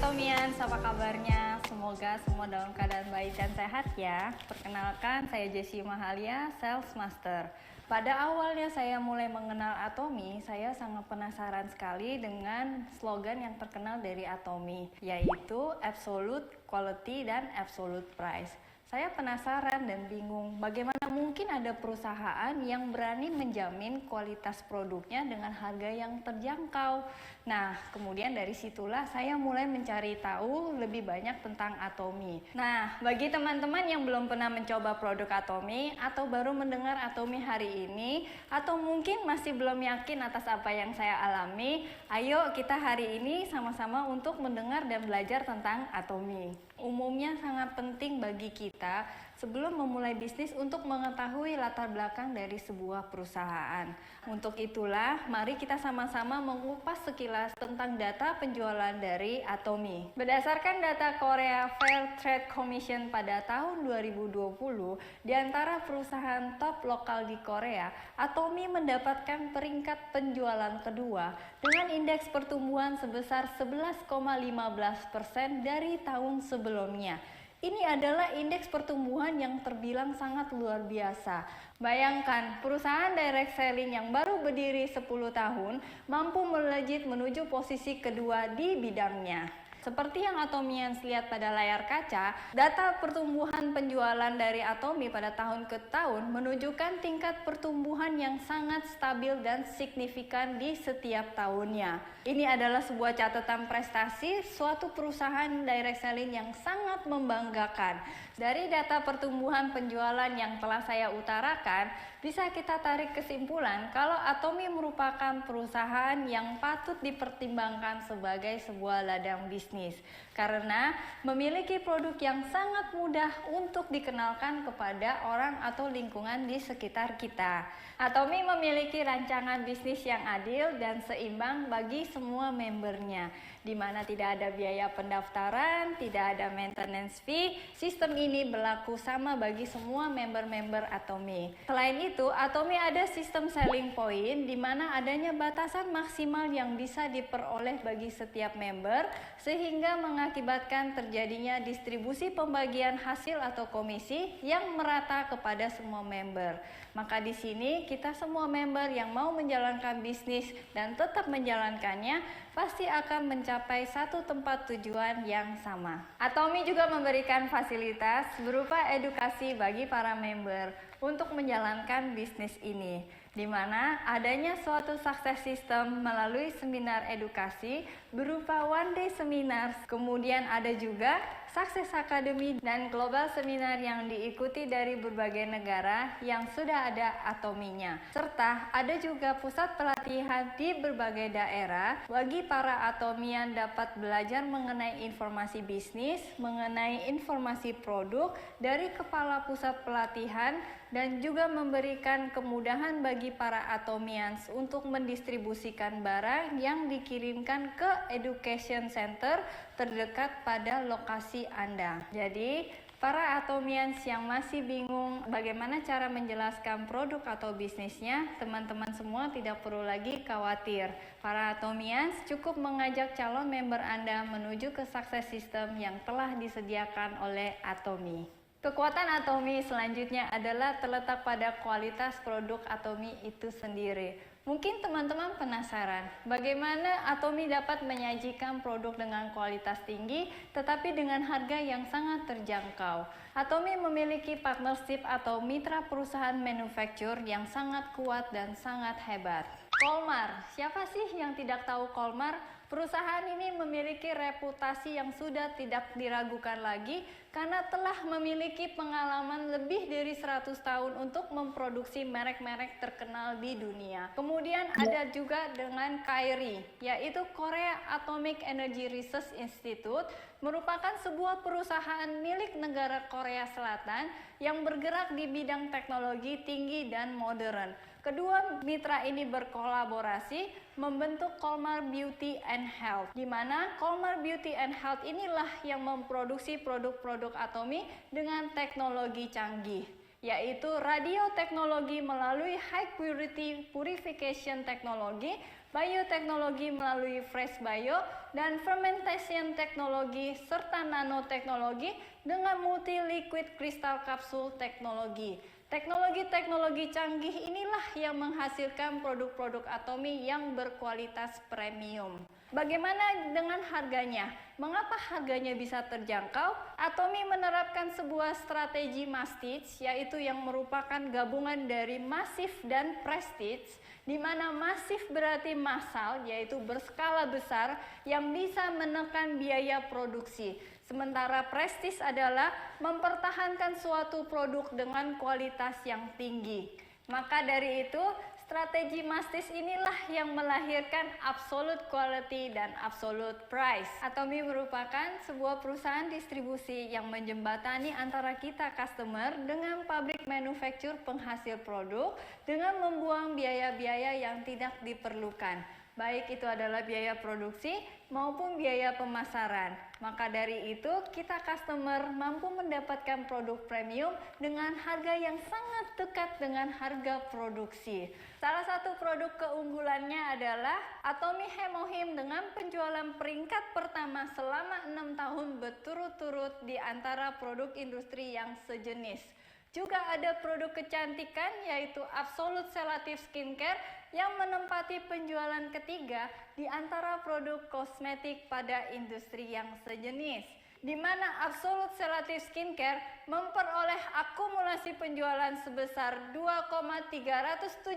Atomians, apa kabarnya? Semoga semua dalam keadaan baik dan sehat ya. Perkenalkan, saya Jessie Mahalia, Sales Master. Pada awalnya saya mulai mengenal Atomi, saya sangat penasaran sekali dengan slogan yang terkenal dari Atomi, yaitu Absolute Quality dan Absolute Price. Saya penasaran dan bingung bagaimana mungkin ada perusahaan yang berani menjamin kualitas produknya dengan harga yang terjangkau. Nah, kemudian dari situlah saya mulai mencari tahu lebih banyak tentang Atomi. Nah, bagi teman-teman yang belum pernah mencoba produk Atomi atau baru mendengar Atomi hari ini, atau mungkin masih belum yakin atas apa yang saya alami, ayo kita hari ini sama-sama untuk mendengar dan belajar tentang Atomi. Umumnya sangat penting bagi kita sebelum memulai bisnis untuk mengetahui latar belakang dari sebuah perusahaan. Untuk itulah, mari kita sama-sama mengupas sekilas tentang data penjualan dari Atomi. Berdasarkan data Korea Fair Trade Commission pada tahun 2020, di antara perusahaan top lokal di Korea, Atomi mendapatkan peringkat penjualan kedua dengan indeks pertumbuhan sebesar 11,15% dari tahun sebelumnya. Ini adalah indeks pertumbuhan yang terbilang sangat luar biasa. Bayangkan, perusahaan direct selling yang baru berdiri 10 tahun mampu melejit menuju posisi kedua di bidangnya. Seperti yang Atomians lihat pada layar kaca, data pertumbuhan penjualan dari Atomi pada tahun ke tahun menunjukkan tingkat pertumbuhan yang sangat stabil dan signifikan di setiap tahunnya. Ini adalah sebuah catatan prestasi suatu perusahaan direct selling yang sangat membanggakan. Dari data pertumbuhan penjualan yang telah saya utarakan, bisa kita tarik kesimpulan kalau Atomi merupakan perusahaan yang patut dipertimbangkan sebagai sebuah ladang bisnis karena memiliki produk yang sangat mudah untuk dikenalkan kepada orang atau lingkungan di sekitar kita. Atomi memiliki rancangan bisnis yang adil dan seimbang bagi semua membernya, di mana tidak ada biaya pendaftaran, tidak ada maintenance fee. Sistem ini berlaku sama bagi semua member-member Atomi. Selain itu, Atomi ada sistem selling point di mana adanya batasan maksimal yang bisa diperoleh bagi setiap member sehingga mengakibatkan terjadinya distribusi pembagian hasil atau komisi yang merata kepada semua member. Maka di sini kita semua member yang mau menjalankan bisnis dan tetap menjalankannya pasti akan mencapai satu tempat tujuan yang sama. Atomi juga memberikan fasilitas berupa edukasi bagi para member untuk menjalankan bisnis ini, di mana adanya suatu success system melalui seminar edukasi berupa one day seminar, kemudian ada juga Success Academy dan global seminar yang diikuti dari berbagai negara yang sudah ada Atominya, serta ada juga pusat pelatihan di berbagai daerah bagi para Atomian dapat belajar mengenai informasi bisnis, mengenai informasi produk dari kepala pusat pelatihan dan juga memberikan kemudahan bagi para Atomians untuk mendistribusikan barang yang dikirimkan ke education center terdekat pada lokasi Anda. Jadi, para Atomians yang masih bingung bagaimana cara menjelaskan produk atau bisnisnya, teman-teman semua tidak perlu lagi khawatir. Para Atomians cukup mengajak calon member Anda menuju ke success system yang telah disediakan oleh Atomi. Kekuatan Atomi selanjutnya adalah terletak pada kualitas produk Atomi itu sendiri. Mungkin teman-teman penasaran, bagaimana Atomi dapat menyajikan produk dengan kualitas tinggi tetapi dengan harga yang sangat terjangkau. Atomi memiliki partnership atau mitra perusahaan manufaktur yang sangat kuat dan sangat hebat. Kolmar, siapa sih yang tidak tahu Kolmar? Perusahaan ini memiliki reputasi yang sudah tidak diragukan lagi karena telah memiliki pengalaman lebih dari 100 tahun untuk memproduksi merek-merek terkenal di dunia. Kemudian ada juga dengan KAIRI, yaitu Korea Atomic Energy Research Institute, merupakan sebuah perusahaan milik negara Korea Selatan yang bergerak di bidang teknologi tinggi dan modern. Kedua mitra ini berkolaborasi membentuk Kolmar Beauty and Health, di mana Kolmar Beauty and Health inilah yang memproduksi produk-produk Atomi dengan teknologi canggih. yaitu radioteknologi melalui high purity purification technology, bioteknologi melalui fresh bio, dan fermentation teknologi serta nanoteknologi dengan multi liquid crystal capsule teknologi. Teknologi-teknologi canggih inilah yang menghasilkan produk-produk Atomi yang berkualitas premium. Bagaimana dengan harganya? Mengapa harganya bisa terjangkau? Atomi menerapkan sebuah strategi Mastic, yaitu yang merupakan gabungan dari masif dan prestige, di mana masif berarti massal, yaitu berskala besar yang bisa menekan biaya produksi. Sementara prestis adalah mempertahankan suatu produk dengan kualitas yang tinggi. Maka dari itu, strategi Mastic inilah yang melahirkan absolute quality dan absolute price. Atomi merupakan sebuah perusahaan distribusi yang menjembatani antara kita customer dengan pabrik manufaktur penghasil produk dengan membuang biaya-biaya yang tidak diperlukan. Baik itu adalah biaya produksi maupun biaya pemasaran. Maka dari itu, kita customer mampu mendapatkan produk premium dengan harga yang sangat dekat dengan harga produksi. Salah satu produk keunggulannya adalah Atomi Hemohim dengan penjualan peringkat pertama selama 6 tahun berturut-turut di antara produk industri yang sejenis. Juga ada produk kecantikan yaitu Absolute Selative Skincare yang menempati penjualan ketiga di antara produk kosmetik pada industri yang sejenis, di mana Absolute Selative Skincare memperoleh akumulasi penjualan sebesar 2,375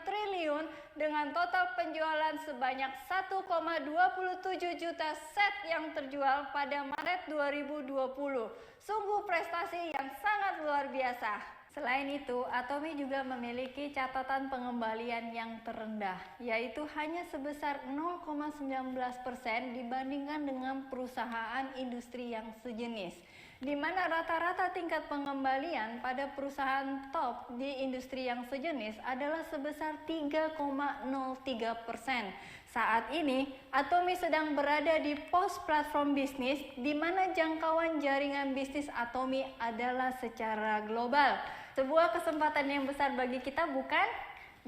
triliun dengan total penjualan sebanyak 1,27 juta set yang terjual pada Maret 2020. Sungguh prestasi yang sangat luar biasa. Selain itu, Atomi juga memiliki catatan pengembalian yang terendah, yaitu hanya sebesar 0,19% dibandingkan dengan perusahaan industri yang sejenis, di mana rata-rata tingkat pengembalian pada perusahaan top di industri yang sejenis adalah sebesar 3,03%. Saat ini, Atomi sedang berada di pos platform bisnis di mana jangkauan jaringan bisnis Atomi adalah secara global. Sebuah kesempatan yang besar bagi kita, bukan?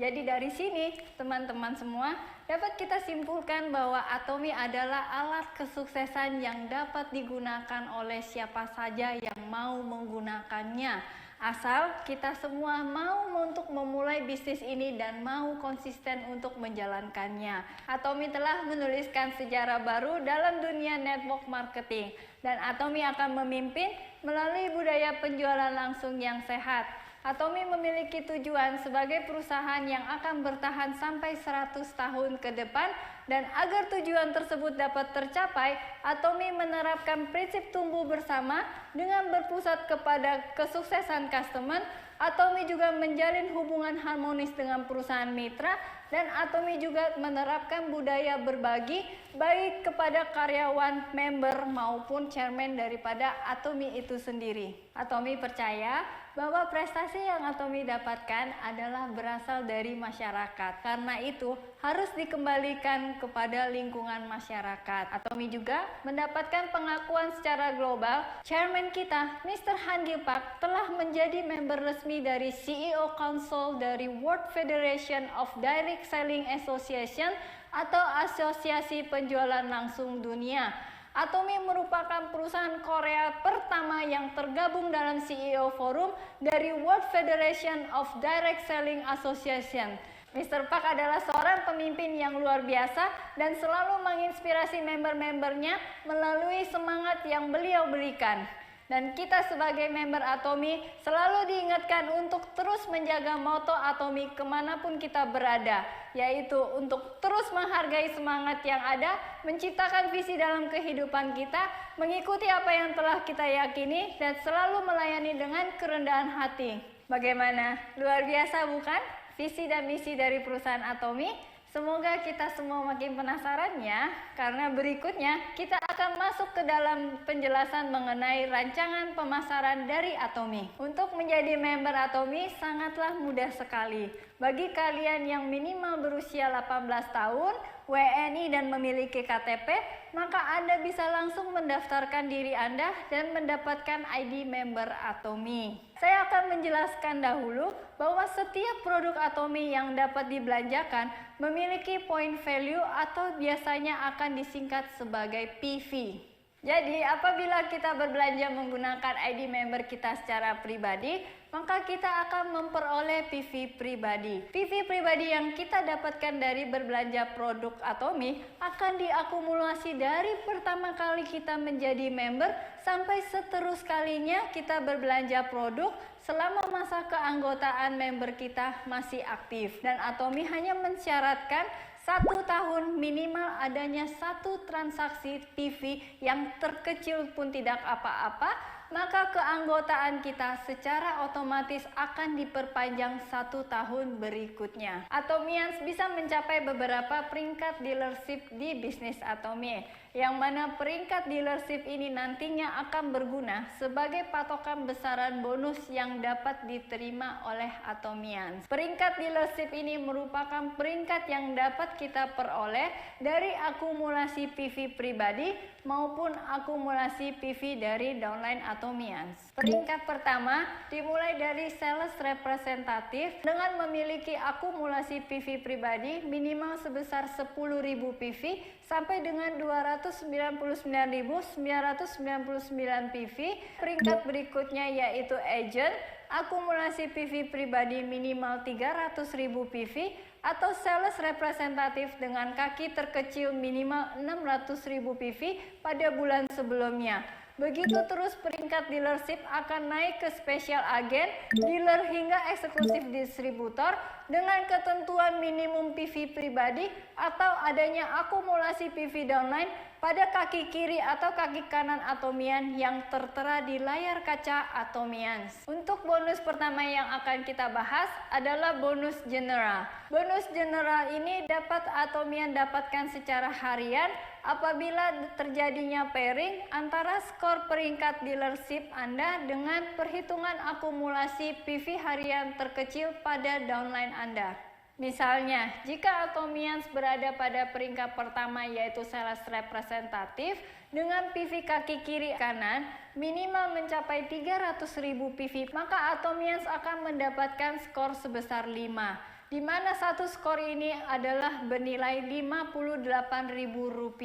Jadi dari sini, teman-teman semua, dapat kita simpulkan bahwa Atomi adalah alat kesuksesan yang dapat digunakan oleh siapa saja yang mau menggunakannya. Asal kita semua mau untuk memulai bisnis ini dan mau konsisten untuk menjalankannya. Atomi telah menuliskan sejarah baru dalam dunia network marketing, dan Atomi akan memimpin melalui budaya penjualan langsung yang sehat. Atomi memiliki tujuan sebagai perusahaan yang akan bertahan sampai 100 tahun ke depan, dan agar tujuan tersebut dapat tercapai, Atomi menerapkan prinsip tumbuh bersama dengan berpusat kepada kesuksesan customer. Atomi juga menjalin hubungan harmonis dengan perusahaan mitra, dan Atomi juga menerapkan budaya berbagi baik kepada karyawan, member maupun chairman daripada Atomi itu sendiri. Atomi percaya bahwa prestasi yang Atomi dapatkan adalah berasal dari masyarakat. Karena itu harus dikembalikan kepada lingkungan masyarakat. Atomi juga mendapatkan pengakuan secara global. Chairman kita, Mr. Han Gil-pak, telah menjadi member resmi dari CEO Council dari World Federation of Direct Selling Association atau Asosiasi Penjualan Langsung Dunia. Atomi merupakan perusahaan Korea pertama yang tergabung dalam CEO Forum dari World Federation of Direct Selling Association. Mr. Pak adalah seorang pemimpin yang luar biasa dan selalu menginspirasi member-membernya melalui semangat yang beliau berikan. Dan kita sebagai member Atomi selalu diingatkan untuk terus menjaga moto Atomi kemanapun kita berada, yaitu untuk terus menghargai semangat yang ada, menciptakan visi dalam kehidupan kita, mengikuti apa yang telah kita yakini, dan selalu melayani dengan kerendahan hati. Bagaimana? Luar biasa bukan? Visi dan misi dari perusahaan Atomi. Semoga kita semua makin penasarannya, karena berikutnya kita akan masuk ke dalam penjelasan mengenai rancangan pemasaran dari Atomi. Untuk menjadi member Atomi sangatlah mudah sekali. Bagi kalian yang minimal berusia 18 tahun, WNI dan memiliki KTP, maka Anda bisa langsung mendaftarkan diri Anda dan mendapatkan ID member Atomy. Saya akan menjelaskan dahulu bahwa setiap produk Atomy yang dapat dibelanjakan memiliki point value atau biasanya akan disingkat sebagai PV. Jadi, apabila kita berbelanja menggunakan ID member kita secara pribadi, maka kita akan memperoleh PV pribadi. PV pribadi yang kita dapatkan dari berbelanja produk Atomy akan diakumulasi dari pertama kali kita menjadi member sampai seterus kalinya kita berbelanja produk selama masa keanggotaan member kita masih aktif. Dan Atomy hanya mensyaratkan 1 tahun minimal adanya 1 transaksi PV yang terkecil pun tidak apa-apa, maka keanggotaan kita secara otomatis akan diperpanjang 1 tahun berikutnya. Atomians bisa mencapai beberapa peringkat dealership di bisnis Atomy, yang mana peringkat dealership ini nantinya akan berguna sebagai patokan besaran bonus yang dapat diterima oleh Atomians. Peringkat dealership ini merupakan peringkat yang dapat kita peroleh dari akumulasi PV pribadi maupun akumulasi PV dari downline Atomians. Peringkat pertama dimulai dari sales representatif dengan memiliki akumulasi PV pribadi minimal sebesar 10.000 PV sampai dengan 299.999 PV. Peringkat berikutnya yaitu agent, akumulasi PV pribadi minimal 300.000 PV, atau sales representatif dengan kaki terkecil minimal 600.000 PV pada bulan sebelumnya. Begitu terus peringkat dealership akan naik ke special agent, dealer hingga eksklusif distributor dengan ketentuan minimum PV pribadi atau adanya akumulasi PV downline pada kaki kiri atau kaki kanan Atomian yang tertera di layar kaca Atomians. Untuk bonus pertama yang akan kita bahas adalah bonus general. Bonus general ini dapat Atomian dapatkan secara harian apabila terjadinya pairing antara skor peringkat dealership Anda dengan perhitungan akumulasi PV harian terkecil pada downline Anda. Misalnya, jika Atomians berada pada peringkat pertama yaitu sales representatif dengan PV kaki kiri kanan minimal mencapai 300.000 PV, maka Atomians akan mendapatkan skor sebesar 5, di mana satu skor ini adalah bernilai Rp58.000,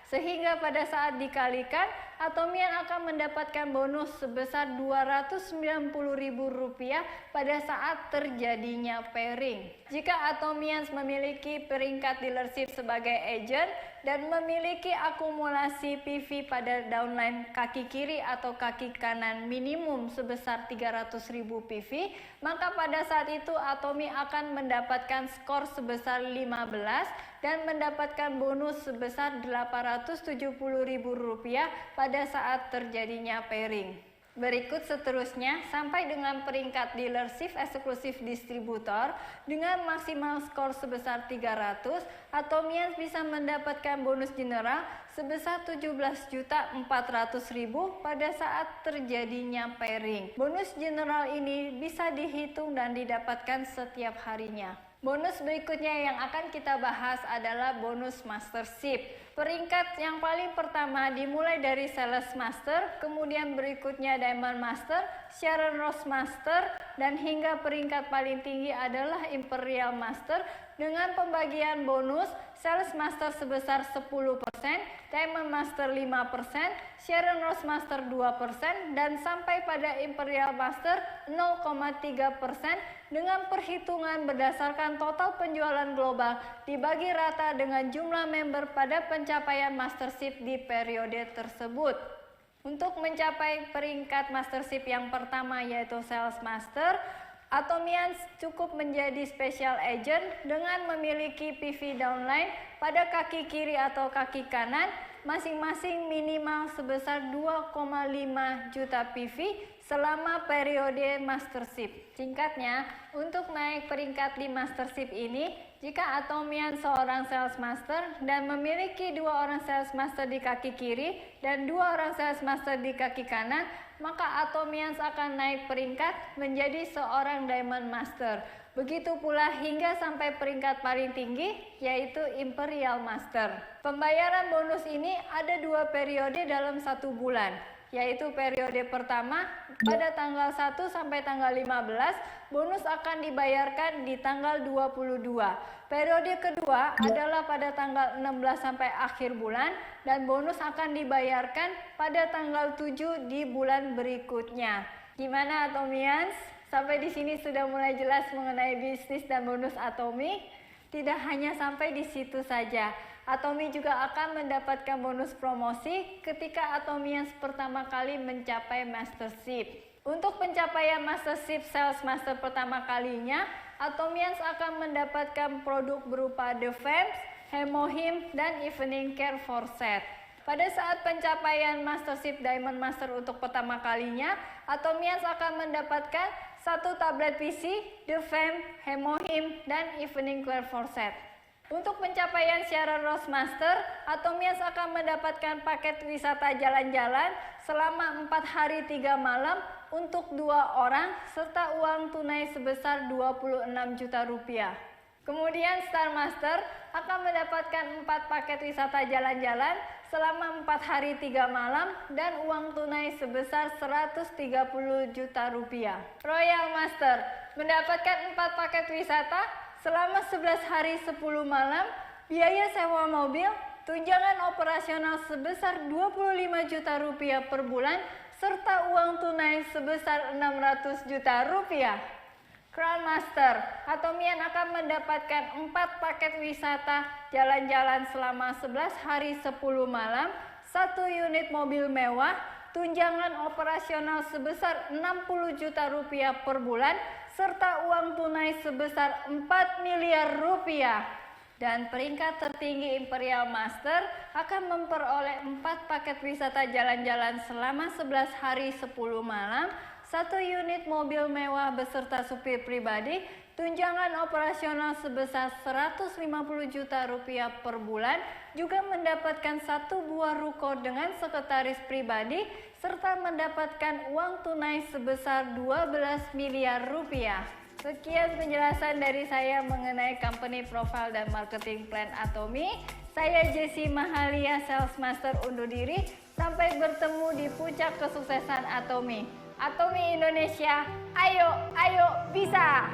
sehingga pada saat dikalikan Atomian akan mendapatkan bonus sebesar Rp290.000 pada saat terjadinya pairing. Jika Atomians memiliki peringkat dealership sebagai agent dan memiliki akumulasi PV pada downline kaki kiri atau kaki kanan minimum sebesar 300.000 PV, maka pada saat itu Atomy akan mendapatkan skor sebesar 15 dan mendapatkan bonus sebesar Rp870.000 pada saat terjadinya pairing. Berikut seterusnya sampai dengan peringkat dealership eksklusif distributor dengan maksimal skor sebesar 300, Atomians bisa mendapatkan bonus general sebesar Rp17.400.000 pada saat terjadinya pairing. Bonus general ini bisa dihitung dan didapatkan setiap harinya. Bonus berikutnya yang akan kita bahas adalah bonus mastership. Peringkat yang paling pertama dimulai dari Sales Master, kemudian berikutnya Diamond Master, Sharon Rose Master, dan hingga peringkat paling tinggi adalah Imperial Master dengan pembagian bonus Sales Master sebesar 10%, Diamond Master 5%, Sharon Rose Master 2%, dan sampai pada Imperial Master 0,3% dengan perhitungan berdasarkan total penjualan global dibagi rata dengan jumlah member pada pencapaian mastership di periode tersebut. Untuk mencapai peringkat mastership yang pertama yaitu Sales Master, Atomians cukup menjadi special agent dengan memiliki PV downline pada kaki kiri atau kaki kanan masing-masing minimal sebesar 2,5 juta PV selama periode mastership. Singkatnya, untuk naik peringkat di mastership ini, jika Atomian seorang sales master dan memiliki 2 orang sales master di kaki kiri dan 2 orang sales master di kaki kanan, maka Atomians akan naik peringkat menjadi seorang Diamond Master. Begitu pula hingga sampai peringkat paling tinggi, yaitu Imperial Master. Pembayaran bonus ini ada 2 periode dalam 1 bulan, yaitu periode pertama pada tanggal 1 sampai tanggal 15, bonus akan dibayarkan di tanggal 22. Periode kedua adalah pada tanggal 16 sampai akhir bulan, dan bonus akan dibayarkan pada tanggal 7 di bulan berikutnya. Gimana Atomians? Sampai di sini sudah mulai jelas mengenai bisnis dan bonus Atomi. Tidak hanya sampai di situ saja, Atomi juga akan mendapatkan bonus promosi ketika Atomians pertama kali mencapai Mastership. Untuk pencapaian Mastership Sales Master pertama kalinya, Atomians akan mendapatkan produk berupa The Vamps, Hemohim, dan Evening Care for Set. Pada saat pencapaian Mastership Diamond Master untuk pertama kalinya, Atomians akan mendapatkan 1 tablet PC, The Vamp, Hemohim, dan Evening Care for Set. Untuk pencapaian syarat Rose Master, Atomians akan mendapatkan paket wisata jalan-jalan selama 4 hari 3 malam untuk 2 orang serta uang tunai sebesar 26 juta rupiah. Kemudian Star Master akan mendapatkan 4 paket wisata jalan-jalan selama 4 hari 3 malam dan uang tunai sebesar 130 juta rupiah. Royal Master mendapatkan 4 paket wisata selama 11 hari 10 malam, biaya sewa mobil, tunjangan operasional sebesar 25 juta rupiah per bulan, serta uang tunai sebesar 600 juta rupiah. Crown Master, Atomian akan mendapatkan 4 paket wisata jalan-jalan selama 11 hari 10 malam, 1 unit mobil mewah, tunjangan operasional sebesar 60 juta rupiah per bulan, serta uang tunai sebesar 4 miliar rupiah. Dan peringkat tertinggi Imperial Master akan memperoleh 4 paket wisata jalan-jalan selama 11 hari 10 malam, 1 unit mobil mewah beserta supir pribadi, tunjangan operasional sebesar 150 juta rupiah per bulan, juga mendapatkan 1 buah ruko dengan sekretaris pribadi, serta mendapatkan uang tunai sebesar 12 miliar rupiah. Sekian penjelasan dari saya mengenai company profile dan marketing plan Atomi. Saya Jessie Mahalia, Sales Master undur diri. Sampai bertemu di puncak kesuksesan Atomi. Atomi Indonesia, ayo, ayo, bisa!